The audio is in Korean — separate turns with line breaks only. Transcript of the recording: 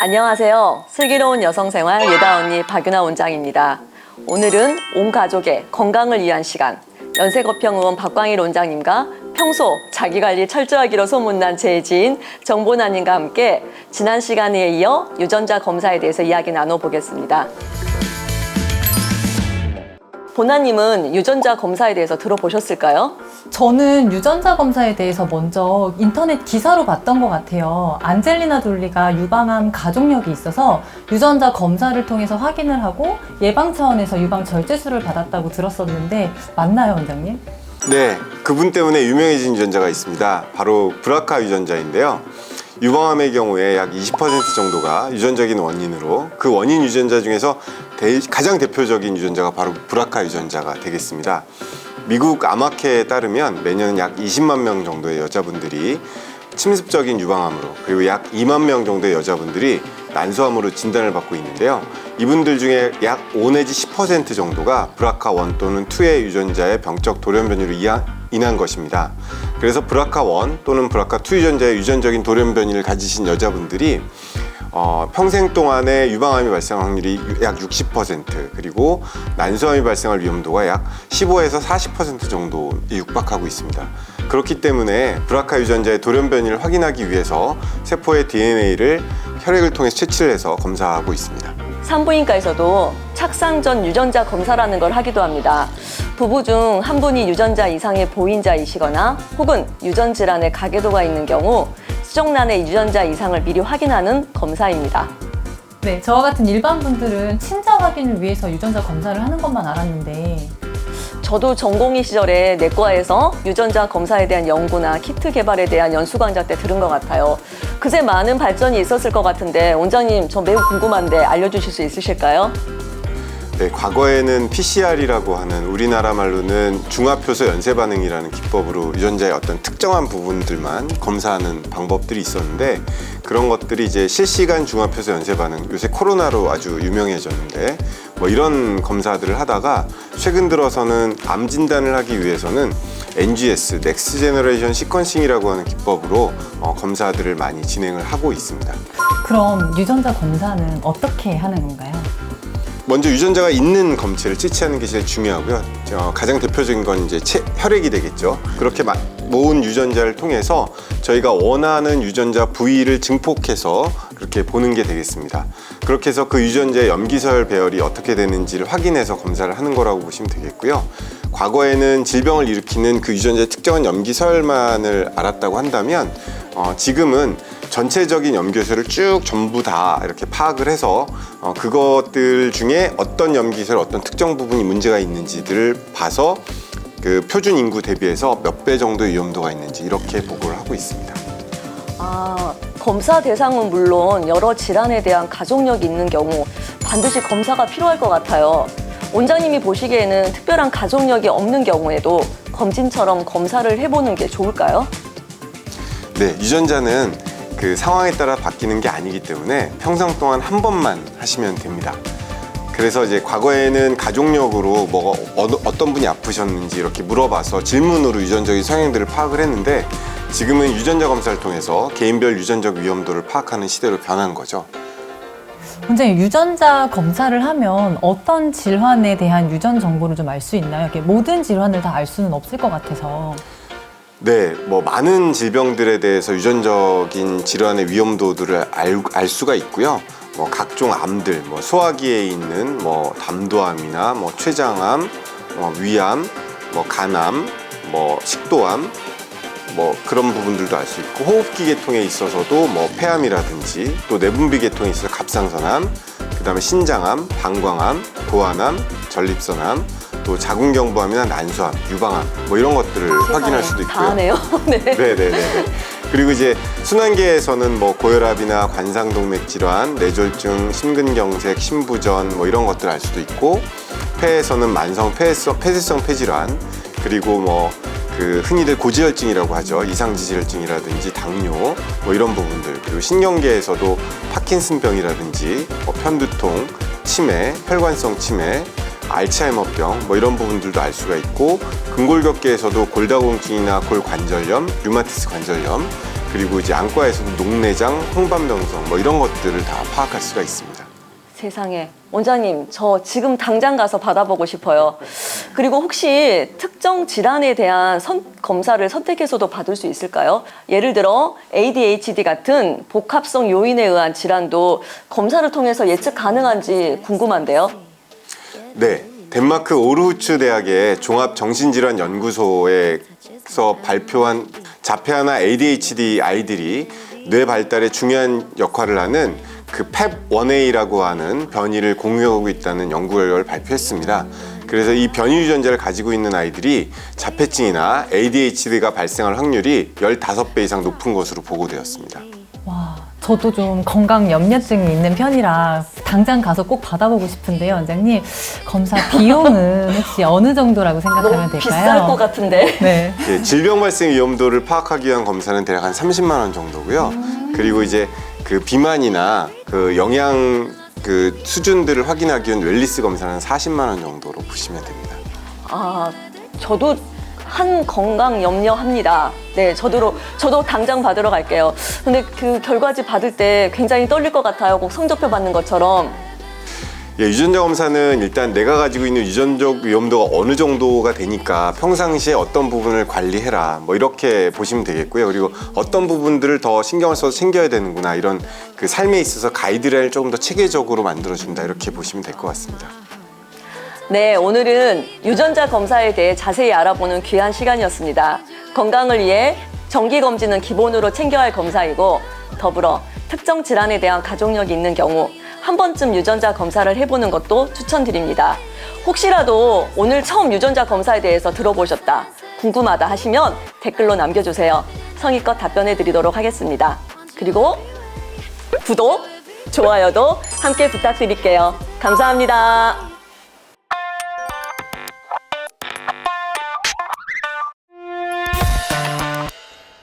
안녕하세요. 슬기로운 여성생활 예다 언니 박윤아 원장입니다. 오늘은 온 가족의 건강을 위한 시간, 연세거평의원 박광일 원장님과 평소 자기관리 철저하기로 소문난 제 지인 정보나님과 함께 지난 시간에 이어 유전자 검사에 대해서 이야기 나눠보겠습니다. 보나님은 유전자 검사에 대해서 들어보셨을까요?
저는 유전자 검사에 대해서 먼저 인터넷 기사로 봤던 것 같아요. 안젤리나 졸리가 유방암 가족력이 있어서 유전자 검사를 통해서 확인을 하고 예방 차원에서 유방 절제술을 받았다고 들었었는데 맞나요, 원장님?
네, 그분 때문에 유명해진 유전자가 있습니다. 바로 브라카 유전자인데요. 유방암의 경우에 약 20% 정도가 유전적인 원인으로, 그 원인 유전자 중에서 가장 대표적인 유전자가 바로 브라카 유전자가 되겠습니다. 미국 암학회에 따르면 매년 약 20만 명 정도의 여자분들이 침습적인 유방암으로, 그리고 약 2만 명 정도의 여자분들이 난소암으로 진단을 받고 있는데요. 이분들 중에 약 5 내지 10% 정도가 브라카1 또는 2의 유전자의 병적 돌연변이로 인한 것입니다. 그래서 브라카1 또는 브라카2 유전자의 유전적인 돌연변이를 가지신 여자분들이 평생 동안에 유방암이 발생할 확률이 약 60%, 그리고 난소암이 발생할 위험도가 약 15에서 40% 정도에 육박하고 있습니다. 그렇기 때문에 브라카 유전자의 돌연변이를 확인하기 위해서 세포의 DNA를 혈액을 통해서 채취를 해서 검사하고 있습니다.
산부인과에서도 착상 전 유전자 검사라는 걸 하기도 합니다. 부부 중 한 분이 유전자 이상의 보인자이시거나 혹은 유전 질환의 가계도가 있는 경우 수정란의 유전자 이상을 미리 확인하는 검사입니다.
네, 저와 같은 일반 분들은 친자 확인을 위해서 유전자 검사를 하는 것만 알았는데
저도 전공의 시절에 내과에서 유전자 검사에 대한 연구나 키트 개발에 대한 연수 강좌 때 들은 것 같아요. 그새 많은 발전이 있었을 것 같은데 원장님, 저 매우 궁금한데 알려주실 수 있으실까요?
네, 과거에는 PCR이라고 하는, 우리나라 말로는 중화표소 연쇄 반응이라는 기법으로 유전자의 어떤 특정한 부분들만 검사하는 방법들이 있었는데, 그런 것들이 이제 실시간 중화표소 연쇄 반응, 요새 코로나로 아주 유명해졌는데, 이런 검사들을 하다가 최근 들어서는 암 진단을 하기 위해서는 NGS, 넥스트 제너레이션 시퀀싱이라고 하는 기법으로 검사들을 많이 진행을 하고 있습니다.
그럼 유전자 검사는 어떻게 하는 건가요?
먼저 유전자가 있는 검체를 채취하는 게 제일 중요하고요. 가장 대표적인 건 이제 혈액이 되겠죠. 그렇게 모은 유전자를 통해서 저희가 원하는 유전자 부위를 증폭해서 그렇게 보는 게 되겠습니다. 그렇게 해서 그 유전자의 염기설 배열이 어떻게 되는지를 확인해서 검사를 하는 거라고 보시면 되겠고요. 과거에는 질병을 일으키는 그 유전자의 특정한 염기설만을 알았다고 한다면 지금은 전체적인 염기설을 쭉 전부 다 이렇게 파악을 해서 그것들 중에 어떤 염기설, 어떤 특정 부분이 문제가 있는지들을 봐서 그 표준 인구 대비해서 몇 배 정도의 위험도가 있는지 이렇게 보고를 하고 있습니다.
검사 대상은 물론 여러 질환에 대한 가족력이 있는 경우 반드시 검사가 필요할 것 같아요. 원장님이 보시기에는 특별한 가족력이 없는 경우에도 검진처럼 검사를 해보는 게 좋을까요?
네, 유전자는 그 상황에 따라 바뀌는 게 아니기 때문에 평생 동안 한 번만 하시면 됩니다. 그래서 이제 과거에는 가족력으로 어떤 분이 아프셨는지 이렇게 물어봐서 질문으로 유전적인 성향들을 파악을 했는데, 지금은 유전자 검사를 통해서 개인별 유전적 위험도를 파악하는 시대로 변한 거죠.
원장님, 유전자 검사를 하면 어떤 질환에 대한 유전 정보를 좀 알 수 있나요? 이렇게 모든 질환을 다 알 수는 없을 것 같아서.
네, 많은 질병들에 대해서 유전적인 질환의 위험도들을 알 수가 있고요. 각종 암들, 소화기에 있는 담도암이나 췌장암, 위암, 간암, 식도암, 그런 부분들도 알 수 있고, 호흡기 계통에 있어서도 폐암이라든지, 또 내분비 계통에 있어서 갑상선암, 그 다음에 신장암, 방광암, 고환암, 전립선암, 또 자궁경부암이나 난소암, 유방암 이런 것들을 확인할 수도 있고요.
다 하네요. 네.
네네네. 그리고 이제 순환계에서는 고혈압이나 관상동맥 질환, 뇌졸중, 심근경색, 심부전 이런 것들을 알 수도 있고, 폐에서는 만성 폐쇄성 폐질환, 그리고 그 흔히들 고지혈증이라고 하죠. 이상지질증이라든지 당뇨 이런 부분들, 그리고 신경계에서도 파킨슨병이라든지 편두통, 치매, 혈관성 치매, 알츠하이머병 이런 부분들도 알 수가 있고, 근골격계에서도 골다공증이나 골관절염, 류마티스 관절염, 그리고 이제 안과에서도 녹내장, 홍반병성 뭐 이런 것들을 다 파악할 수가 있습니다.
세상에. 원장님, 저 지금 당장 가서 받아보고 싶어요. 그리고 혹시 특정 질환에 대한 검사를 선택해서도 받을 수 있을까요? 예를 들어 ADHD 같은 복합성 요인에 의한 질환도 검사를 통해서 예측 가능한지 궁금한데요.
네, 덴마크 오르후츠 대학의 종합정신질환연구소에서 발표한 자폐아나 ADHD 아이들이 뇌 발달에 중요한 역할을 하는 그 펩1A라고 하는 변이를 공유하고 있다는 연구 결과를 발표했습니다. 그래서 이 변이 유전자를 가지고 있는 아이들이 자폐증이나 ADHD가 발생할 확률이 15배 이상 높은 것으로 보고되었습니다.
와, 저도 좀 건강 염려증이 있는 편이라 당장 가서 꼭 받아보고 싶은데요, 원장님. 검사 비용은 혹시 어느 정도라고 생각하면
너무
될까요?
비쌀 것 같은데.
네.
예, 질병 발생 위험도를 파악하기 위한 검사는 대략 한 30만 원 정도고요. 그리고 이제 그 비만이나 그 영양 그 수준들을 확인하기 위한 웰니스 검사는 40만 원 정도로 보시면 됩니다.
아, 저도 한 건강 염려합니다. 네, 저도 당장 받으러 갈게요. 근데 그 결과지 받을 때 굉장히 떨릴 것 같아요. 꼭 성적표 받는 것처럼.
예, 유전자 검사는 일단 내가 가지고 있는 유전적 위험도가 어느 정도가 되니까 평상시에 어떤 부분을 관리해라 뭐 이렇게 보시면 되겠고요. 그리고 어떤 부분들을 더 신경을 써서 챙겨야 되는구나 이런 그 삶에 있어서 가이드라인을 조금 더 체계적으로 만들어준다 이렇게 보시면 될 것 같습니다.
네, 오늘은 유전자 검사에 대해 자세히 알아보는 귀한 시간이었습니다. 건강을 위해 정기검진은 기본으로 챙겨야 할 검사이고 더불어 특정 질환에 대한 가족력이 있는 경우 한 번쯤 유전자 검사를 해보는 것도 추천드립니다. 혹시라도 오늘 처음 유전자 검사에 대해서 들어보셨다, 궁금하다 하시면 댓글로 남겨주세요. 성의껏 답변해 드리도록 하겠습니다. 그리고 구독, 좋아요도 함께 부탁드릴게요. 감사합니다.